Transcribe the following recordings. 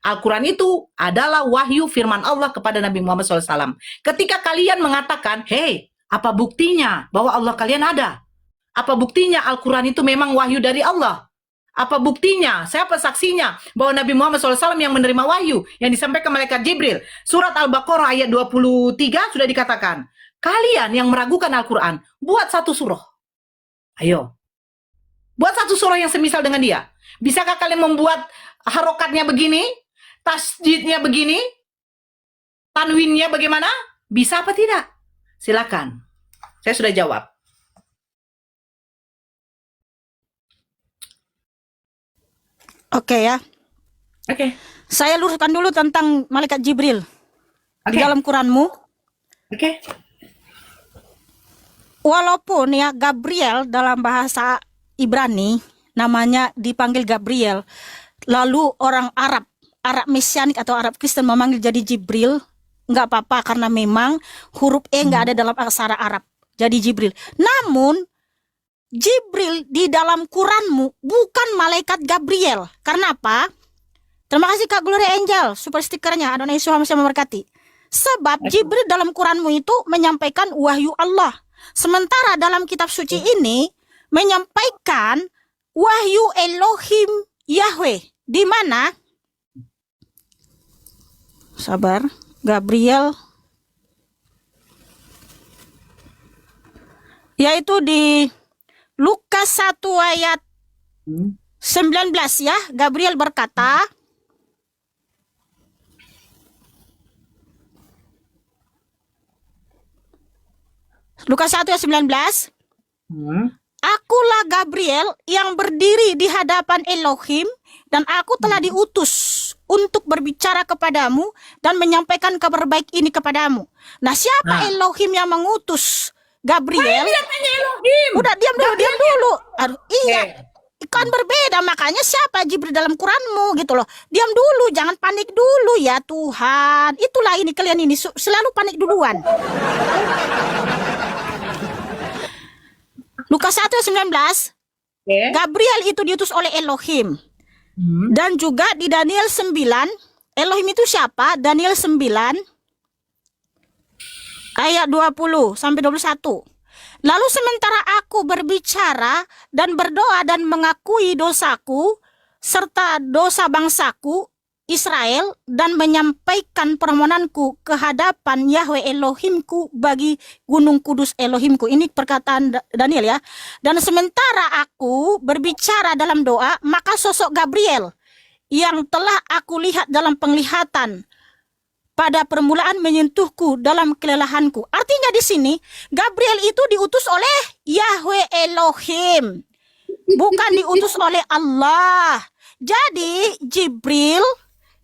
Al-Quran itu adalah wahyu firman Allah kepada Nabi Muhammad SAW. Ketika kalian mengatakan, hey, apa buktinya bahwa Allah kalian ada? Apa buktinya Al-Quran itu memang wahyu dari Allah? Apa buktinya? Siapa saksinya bahwa Nabi Muhammad SAW yang menerima wahyu yang disampaikan malaikat Jibril? Surat Al-Baqarah ayat 23 sudah dikatakan, kalian yang meragukan Al-Quran, buat satu surah. Ayo. Buat satu surah yang semisal dengan dia. Bisakah kalian membuat harokatnya begini, tasjidnya begini, tanwinnya bagaimana? Bisa apa tidak? Silakan. Saya sudah jawab. Oke ya. Oke. Saya luruskan dulu tentang malaikat Jibril. Di Oke. dalam Quranmu, Oke. walaupun ya Gabriel dalam bahasa Ibrani namanya dipanggil Gabriel, lalu orang Arab Mesianik atau Arab Kristen memanggil jadi Jibril, nggak apa-apa karena memang huruf E nggak ada dalam aksara Arab, jadi Jibril. Namun Jibril di dalam Quranmu bukan malaikat Gabriel. Karena apa? Terima kasih Kak Gloria Angel, super stikernya. Adonai Yesus Hamzah memberkati. Sebab Jibril dalam Quranmu itu menyampaikan wahyu Allah. Sementara dalam kitab suci ini menyampaikan wahyu Elohim Yahweh. Di mana? Sabar, Gabriel. Yaitu di Lukas 1 ayat 19 ya. Gabriel berkata, Lukas 1 ayat 19, akulah Gabriel yang berdiri di hadapan Elohim dan aku telah diutus untuk berbicara kepadamu dan menyampaikan kabar baik ini kepadamu. Nah, siapa Elohim yang mengutus Gabriel? Udah diam dulu. Aduh, iya. Kan berbeda, makanya siapa Jibril dalam Quranmu gitu loh. Diam dulu, jangan panik dulu ya Tuhan. Itulah ini kalian ini selalu panik duluan. Lukas 1 ayat 19, Gabriel itu diutus oleh Elohim. Dan juga di Daniel 9, Elohim itu siapa? Daniel 9 ayat 20 sampai 21. Lalu sementara aku berbicara dan berdoa dan mengakui dosaku serta dosa bangsaku Israel dan menyampaikan permohonanku ke hadapan Yahweh Elohimku bagi gunung kudus Elohimku. Ini perkataan Daniel ya. Dan sementara aku berbicara dalam doa, maka sosok Gabriel yang telah aku lihat dalam penglihatan pada permulaan menyentuhku dalam kelelahanku. Artinya di sini Gabriel itu diutus oleh Yahweh Elohim, bukan diutus oleh Allah. Jadi Jibril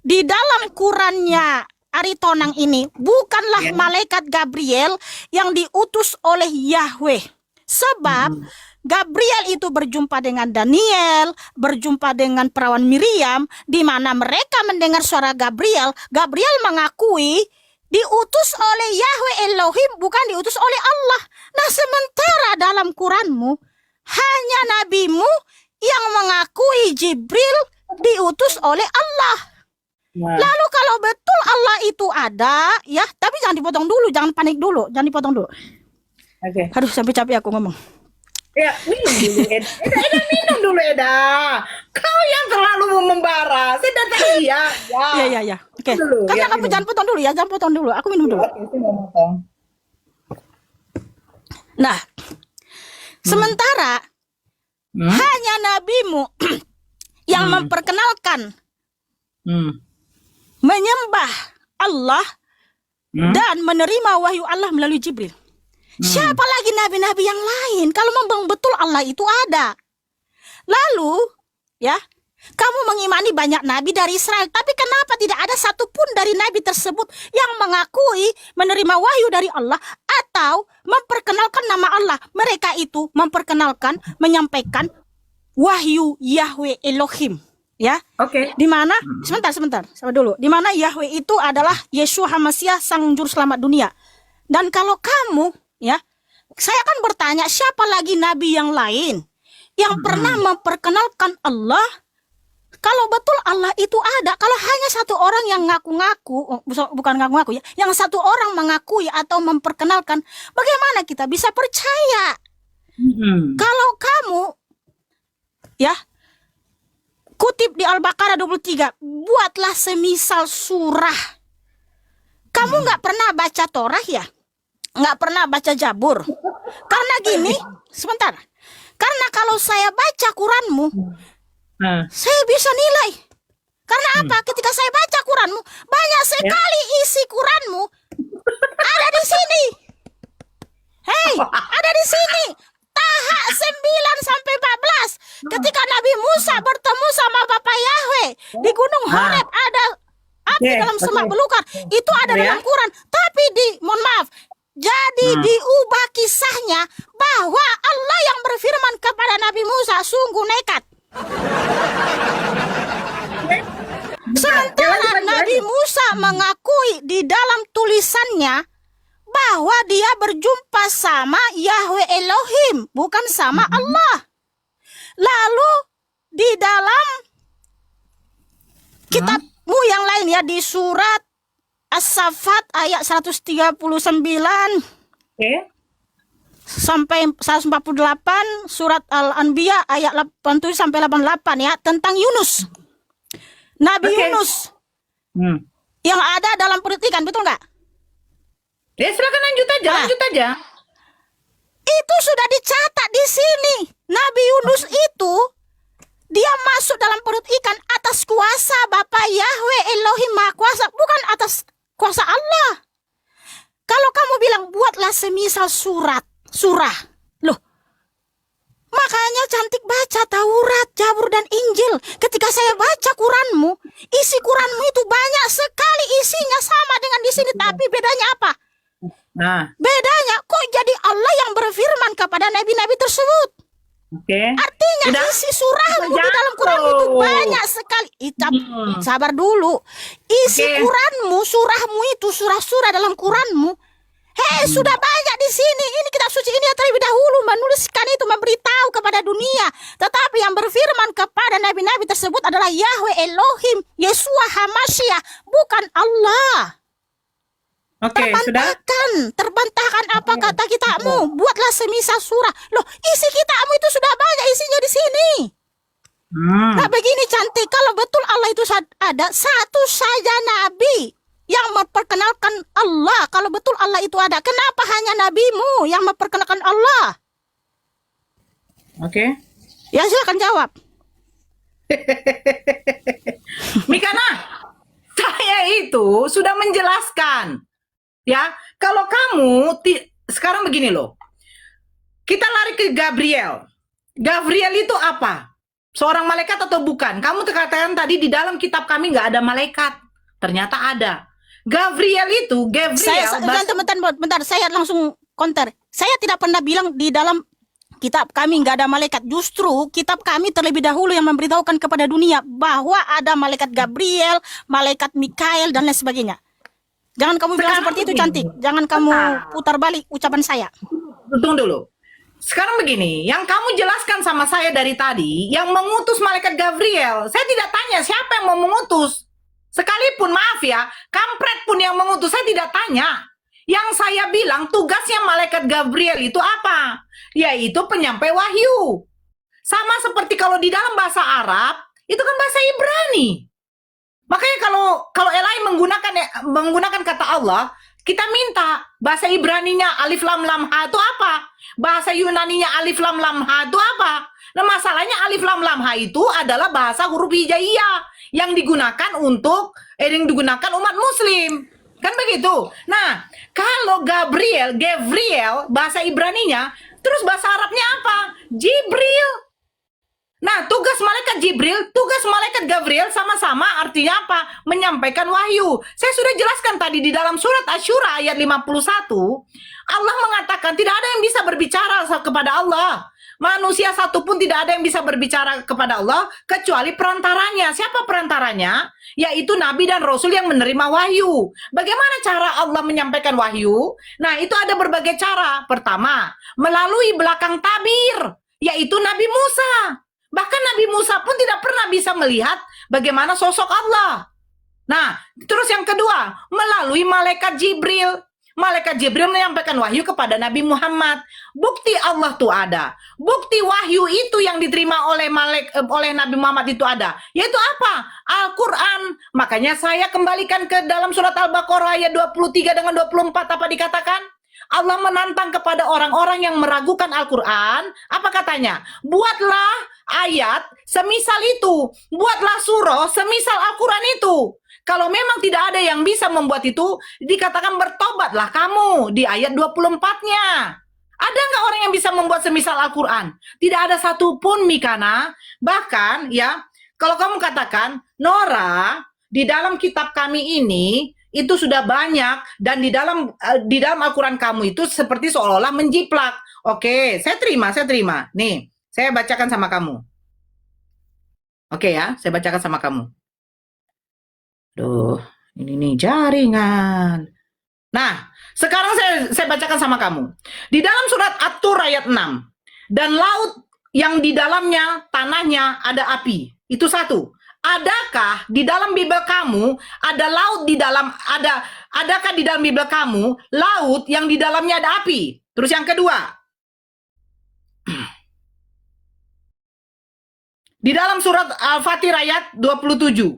di dalam Qurannya Ari Tonang ini bukanlah malaikat Gabriel yang diutus oleh Yahweh. Sebab Gabriel itu berjumpa dengan Daniel, berjumpa dengan perawan Miriam, di mana mereka mendengar suara Gabriel. Gabriel mengakui diutus oleh Yahweh Elohim, bukan diutus oleh Allah. Nah, sementara dalam Quranmu hanya nabimu yang mengakui Jibril diutus oleh Allah. Lalu kalau betul Allah itu ada, ya, tapi jangan dipotong dulu, jangan panik dulu, jangan dipotong dulu. Oke. Aduh, sampai capek aku ngomong. Ya, minum dulu, Eda. Eda, minum dulu, Eda. Kau yang terlalu membara. Saya datang Iya. Oke. Kan kamu jangan potong dulu ya, jangan potong dulu. Aku minum dulu. Oke, saya mau potong. Nah, sementara hanya nabimu yang memperkenalkan menyembah Allah dan menerima wahyu Allah melalui Jibril. Siapa lagi nabi-nabi yang lain kalau memang betul Allah itu ada? Lalu ya, kamu mengimani banyak nabi dari Israel, tapi kenapa tidak ada satupun dari nabi tersebut yang mengakui menerima wahyu dari Allah atau memperkenalkan nama Allah? Mereka itu memperkenalkan, menyampaikan wahyu Yahweh Elohim. Ya, Oke. di mana sebentar, sabar dulu. Di mana Yahweh itu adalah Yeshua HaMashiach, sang juru selamat dunia. Dan kalau kamu, ya, saya akan bertanya, siapa lagi nabi yang lain yang pernah memperkenalkan Allah Kalau betul Allah itu ada, kalau hanya satu orang yang ngaku-ngaku, bukan ngaku-ngaku ya, yang satu orang mengakui atau memperkenalkan, bagaimana kita bisa percaya? Kalau kamu, ya, kutip di Al-Baqarah 23, buatlah semisal surah. Kamu nggak pernah baca Torah ya? Nggak pernah baca Jabur? Karena gini, sebentar. Karena kalau saya baca Quranmu, saya bisa nilai. Karena apa? Ketika saya baca Quranmu, banyak sekali isi Quranmu ada di sini. Hei, ada di sini. Taha 9 sampai 14. Ketika Nabi Musa bertemu sama Bapak Yahweh di Gunung Horeb, ada api dalam semak belukar. Itu ada dalam Quran. Tapi mohon maaf, jadi diubah kisahnya bahwa Allah yang berfirman kepada Nabi Musa sungguh nekat. Sementara Nabi Musa mengakui di dalam tulisannya bahwa dia berjumpa sama Yahweh Elohim, bukan sama Allah. Lalu di dalam kitabmu yang lain ya, di surat As-Saffat ayat 139 sampai 148, surat Al-Anbiya ayat 87 sampai 88 ya, tentang Yunus. Nabi Yunus yang ada dalam perut ikan, betul nggak? Ya silakan lanjut aja, lanjut aja. Itu sudah dicatat di sini. Nabi Yunus itu dia masuk dalam perut ikan atas kuasa Bapa Yahweh Elohim Maha Kuasa, bukan atas kuasa Allah. Kalau kamu bilang buatlah semisal surah. Loh, makanya cantik baca Taurat, Jabur dan Injil. Ketika saya baca Quranmu, isi Quranmu itu banyak sekali isinya sama dengan di sini, tapi bedanya apa? Bedanya kok jadi Allah yang berfirman kepada nabi-nabi tersebut. Artinya isi surahmu di dalam Quran itu banyak sekali. Sabar dulu. Isi Quranmu, surahmu itu, surah-surah dalam Quranmu, sudah banyak di sini. Ini kitab suci ini yang terlebih dahulu menuliskan itu, memberitahu kepada dunia. Tetapi yang berfirman kepada nabi-nabi tersebut adalah Yahweh Elohim, Yeshua HaMashiach, bukan Allah. Terbantahkan apa kata kitabmu? Buatlah semisal surah. Loh, isi kitabmu itu sudah banyak isinya di sini. Nah, begini cantik, kalau betul Allah itu ada, satu saja nabi yang memperkenalkan Allah. Kalau betul Allah itu ada, kenapa hanya nabimu yang memperkenalkan Allah? Ya silakan jawab. Mikana, saya itu sudah menjelaskan. Ya, kalau kamu sekarang begini loh. Kita lari ke Gabriel. Gabriel itu apa? Seorang malaikat atau bukan? Kamu katakan tadi di dalam kitab kami nggak ada malaikat. Ternyata ada. Gabriel, bentar, saya langsung counter. Saya tidak pernah bilang di dalam kitab kami nggak ada malaikat. Justru kitab kami terlebih dahulu yang memberitahukan kepada dunia bahwa ada malaikat Gabriel, malaikat Mikael dan lain sebagainya. Jangan kamu bilang seperti itu cantik. Jangan kamu putar balik ucapan saya. Tunggu dulu. Sekarang begini, yang kamu jelaskan sama saya dari tadi, yang mengutus malaikat Gabriel, saya tidak tanya siapa yang mau mengutus. Sekalipun maaf ya, kampret pun yang mengutus, saya tidak tanya. Yang saya bilang tugasnya malaikat Gabriel itu apa? Yaitu penyampai wahyu. Sama seperti kalau di dalam bahasa Arab, itu kan bahasa Ibrani. Makanya kalau Elai menggunakan kata Allah, kita minta bahasa Ibraninya alif lam lam ha itu apa? Bahasa Yunaninya alif lam lam ha itu apa? Nah, masalahnya alif lam lam ha itu adalah bahasa huruf hijaiyah yang digunakan yang digunakan umat muslim. Kan begitu. Nah, kalau Gabriel bahasa Ibraninya, terus bahasa Arabnya apa? Jibril. Nah, tugas malaikat Gabriel sama-sama artinya apa? Menyampaikan wahyu. Saya sudah jelaskan tadi di dalam surat Asy-Syura ayat 51, Allah mengatakan tidak ada yang bisa berbicara kepada Allah. Manusia satu pun tidak ada yang bisa berbicara kepada Allah kecuali perantaranya. Siapa perantaranya? Yaitu nabi dan rasul yang menerima wahyu. Bagaimana cara Allah menyampaikan wahyu? Nah, itu ada berbagai cara. Pertama, melalui belakang tabir, yaitu Nabi Musa. Bahkan Nabi Musa pun tidak pernah bisa melihat bagaimana sosok Allah. Nah, terus yang kedua, melalui malaikat Jibril. Malaikat Jibril menyampaikan wahyu kepada Nabi Muhammad. Bukti Allah tuh ada. Bukti wahyu itu yang diterima oleh Nabi Muhammad itu ada. Yaitu apa? Al-Quran. Makanya saya kembalikan ke dalam surat Al-Baqarah ayat 23 dengan 24. Apa dikatakan? Allah menantang kepada orang-orang yang meragukan Al-Quran. Apa katanya? Buatlah ayat semisal itu. Buatlah surah semisal Al-Quran itu. Kalau memang tidak ada yang bisa membuat itu, dikatakan bertobatlah kamu di ayat 24-nya. Ada nggak orang yang bisa membuat semisal Al-Quran? Tidak ada satupun, Mikana. Bahkan ya, kalau kamu katakan, Nora, di dalam kitab kami ini, itu sudah banyak, dan di dalam Al-Quran kamu itu seperti seolah-olah menjiplak. Oke, saya terima. Nih, saya bacakan sama kamu. Oke ya, saya bacakan sama kamu. Duh, ini nih jaringan. Nah, sekarang saya bacakan sama kamu. Di dalam surat At-Tur ayat 6. Dan laut yang di dalamnya, tanahnya ada api. Itu satu. Adakah di dalam Bible kamu ada laut di dalam adakah di dalam Bible kamu laut yang di dalamnya ada api? Terus yang kedua. Di dalam surat Al-Fatir ayat 27.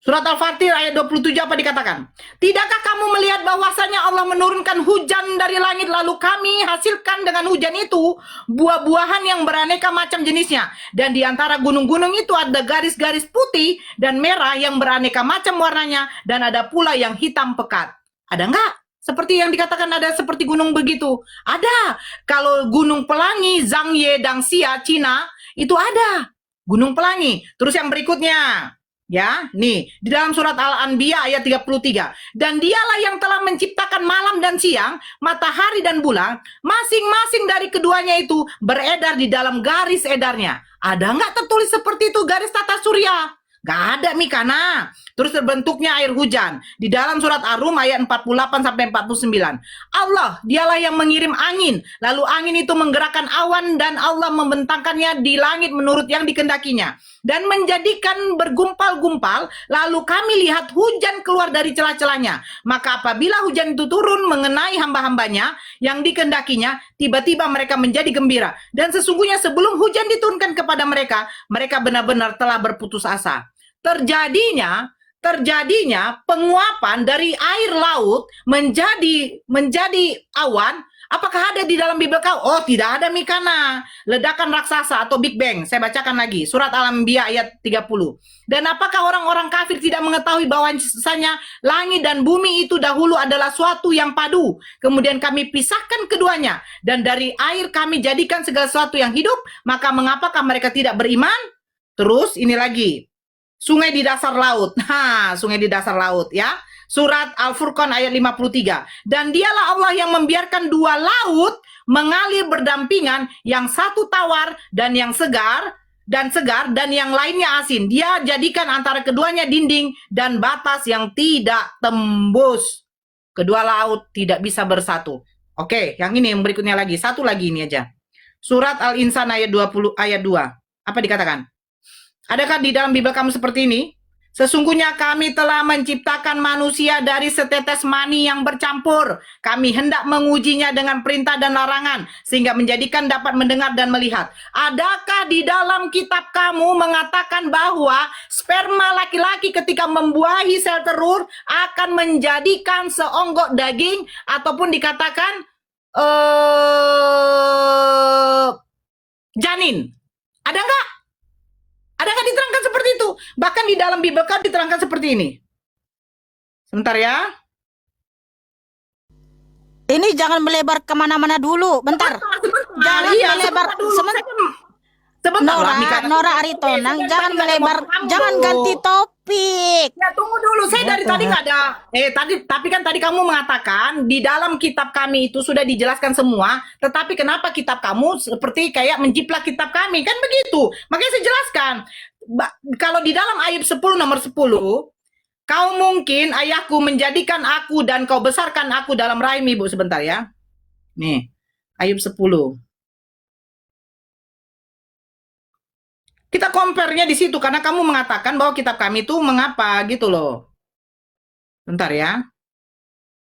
Surat Al-Fatir ayat 27 apa dikatakan? Tidakkah kamu melihat bahwasanya Allah menurunkan hujan dari langit lalu kami hasilkan dengan hujan itu buah-buahan yang beraneka macam jenisnya. Dan di antara gunung-gunung itu ada garis-garis putih dan merah yang beraneka macam warnanya dan ada pula yang hitam pekat. Ada enggak? Seperti yang dikatakan ada seperti gunung begitu. Ada. Kalau gunung pelangi, Zhangye, Dangxia, Cina, itu ada. Gunung pelangi. Terus yang berikutnya. Ya, nih, di dalam surat Al-Anbiya ayat 33. Dan dialah yang telah menciptakan malam dan siang, matahari dan bulan, masing-masing dari keduanya itu beredar di dalam garis edarnya. Ada nggak tertulis seperti itu garis tata surya? Nggak ada, Mikana. Terus terbentuknya air hujan. Di dalam surat Ar-Rum ayat 48-49. Allah, dialah yang mengirim angin. Lalu angin itu menggerakkan awan dan Allah membentangkannya di langit menurut yang dikehendakinya. Dan menjadikan bergumpal-gumpal, lalu kami lihat hujan keluar dari celah-celahnya. Maka apabila hujan itu turun mengenai hamba-hambanya yang dikehendakinya, tiba-tiba mereka menjadi gembira. Dan sesungguhnya sebelum hujan diturunkan kepada mereka, mereka benar-benar telah berputus asa. Terjadinya penguapan dari air laut menjadi awan. Apakah ada di dalam Bible kau? Oh, tidak ada, Mikana. Ledakan raksasa atau Big Bang. Saya bacakan lagi. Surat Al-Anbiya ayat 30. Dan apakah orang-orang kafir tidak mengetahui bahwasanya langit dan bumi itu dahulu adalah suatu yang padu. Kemudian kami pisahkan keduanya. Dan dari air kami jadikan segala sesuatu yang hidup. Maka mengapakah mereka tidak beriman? Terus ini lagi. Sungai di dasar laut. Sungai di dasar laut ya. Surat Al-Furqan ayat 53. Dan dialah Allah yang membiarkan dua laut mengalir berdampingan, yang satu tawar dan yang segar dan yang lainnya asin. Dia jadikan antara keduanya dinding dan batas yang tidak tembus. Kedua laut tidak bisa bersatu. Oke, yang ini yang berikutnya lagi. Satu lagi ini aja. Surat Al-Insan ayat 20 ayat 2. Apa dikatakan? Adakah di dalam Bible kamu seperti ini? Sesungguhnya kami telah menciptakan manusia dari setetes mani yang bercampur. Kami hendak mengujinya dengan perintah dan larangan, sehingga menjadikan dapat mendengar dan melihat. Adakah di dalam kitab kamu mengatakan bahwa sperma laki-laki ketika membuahi sel telur akan menjadikan seonggok daging, ataupun dikatakan janin? Ada nggak? Adakah diterangkan seperti itu? Bahkan di dalam Bible kan diterangkan seperti ini. Sebentar ya. Ini jangan melebar kemana-mana dulu. Bentar. Jangan melebar. Sebentar. Nora Aritonang, jangan melebar. Jangan ganti topik. Ya, tunggu dulu. Saya dari tadi nggak ada. Tapi kan tadi kamu mengatakan di dalam kitab kami itu sudah dijelaskan semua. Tetapi kenapa kitab kamu seperti kayak menjiplak kitab kami? Kan begitu. Makanya saya jelaskan. Kalau di dalam Ayub 10 nomor 10, kau mungkin ayahku menjadikan aku dan kau besarkan aku dalam rahim ibu. Sebentar ya. Nih, Ayub 10. Kita compare-nya di situ karena kamu mengatakan bahwa kitab kami itu mengapa gitu loh. Bentar ya.